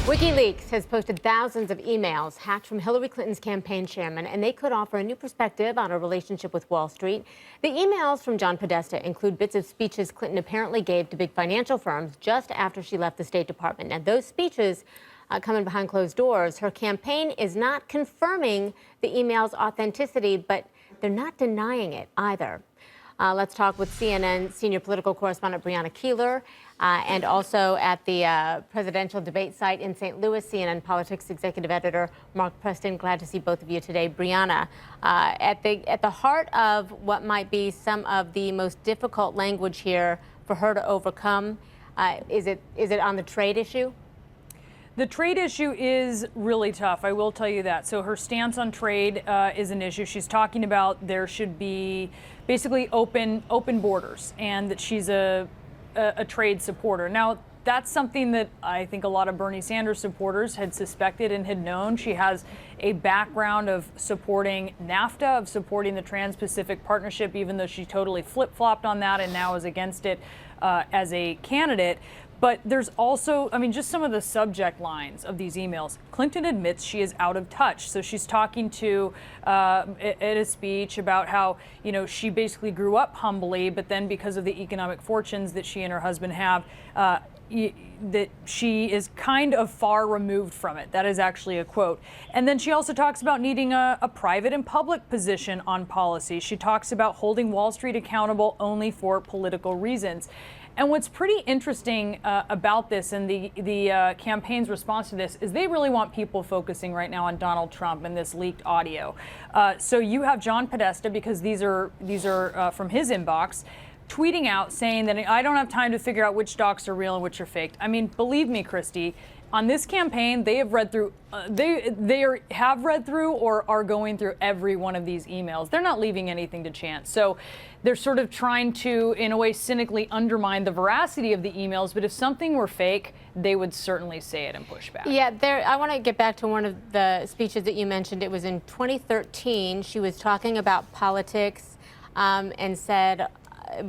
WikiLeaks has posted thousands of emails hacked from Hillary Clinton's campaign chairman, and they could offer a new perspective on her relationship with Wall Street. The emails from John Podesta include bits of speeches Clinton apparently gave to big financial firms just after she left the State Department. Now, those speeches coming behind closed doors. Her campaign is not confirming the email's authenticity, but they're not denying it either. Let's talk with CNN senior political correspondent Brianna Keilar, and also at the presidential debate site in St. Louis, CNN politics executive editor Mark Preston. Glad to see both of you today. Brianna, at the heart of what might be some of the most difficult language here for her to overcome, is it on the trade issue? The trade issue is really tough, I will tell you that. So her stance on trade is an issue. She's talking about there should be basically open borders, and that she's a trade supporter. Now, that's something that I think a lot of Bernie Sanders supporters had suspected and had known. She has a background of supporting NAFTA, of supporting the Trans-Pacific Partnership, even though she totally flip-flopped on that and now is against it as a candidate. But there's also, I mean, just some of the subject lines of these emails. Clinton admits she is out of touch. So she's talking to, at a speech about how, you know, she basically grew up humbly, but then because of the economic fortunes that she and her husband have, that she is kind of far removed from it. That is actually a quote. And then she also talks about needing a private and public position on policy. She talks about holding Wall Street accountable only for political reasons. And what's pretty interesting about this and the campaign's response to this is they really want people focusing right now on Donald Trump and this leaked audio. So you have John Podesta, because these are from his inbox, tweeting out saying that I don't have time to figure out which docs are real and which are faked. I mean, believe me, Christy, on this campaign, they have read through, have read through or are going through every one of these emails. They're not leaving anything to chance. So they're sort of trying to, in a way, cynically undermine the veracity of the emails. But if something were fake, they would certainly say it and push back. Yeah, I want to get back to one of the speeches that you mentioned. It was in 2013. She was talking about politics and said,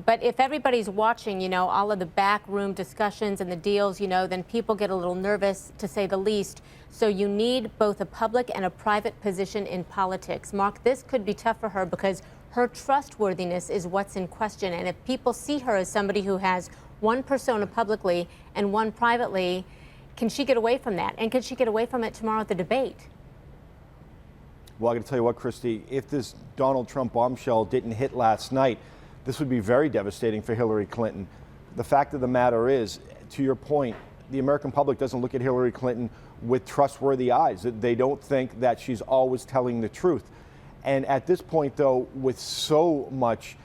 but if everybody's watching, you know, all of the backroom discussions and the deals, you know, then people get a little nervous, to say the least. So you need both a public and a private position in politics. Mark, this could be tough for her because her trustworthiness is what's in question. And if people see her as somebody who has one persona publicly and one privately, can she get away from that? And can she get away from it tomorrow at the debate? Well, I got to tell you what, Christy, if this Donald Trump bombshell didn't hit last night, this would be very devastating for Hillary Clinton. The fact of the matter is, to your point, the American public doesn't look at Hillary Clinton with trustworthy eyes. They don't think that she's always telling the truth. And at this point, though, with so much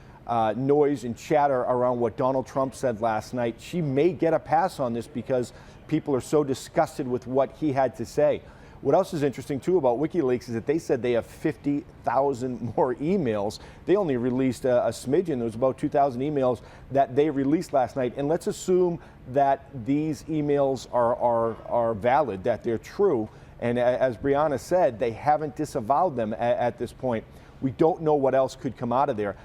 noise and chatter around what Donald Trump said last night, she may get a pass on this because people are so disgusted with what he had to say. What else is interesting, too, about WikiLeaks is that they said they have 50,000 more emails. They only released a smidgen. There was about 2,000 emails that they released last night. And let's assume that these emails are valid, that they're true. And as Brianna said, they haven't disavowed them at this point. We don't know what else could come out of there.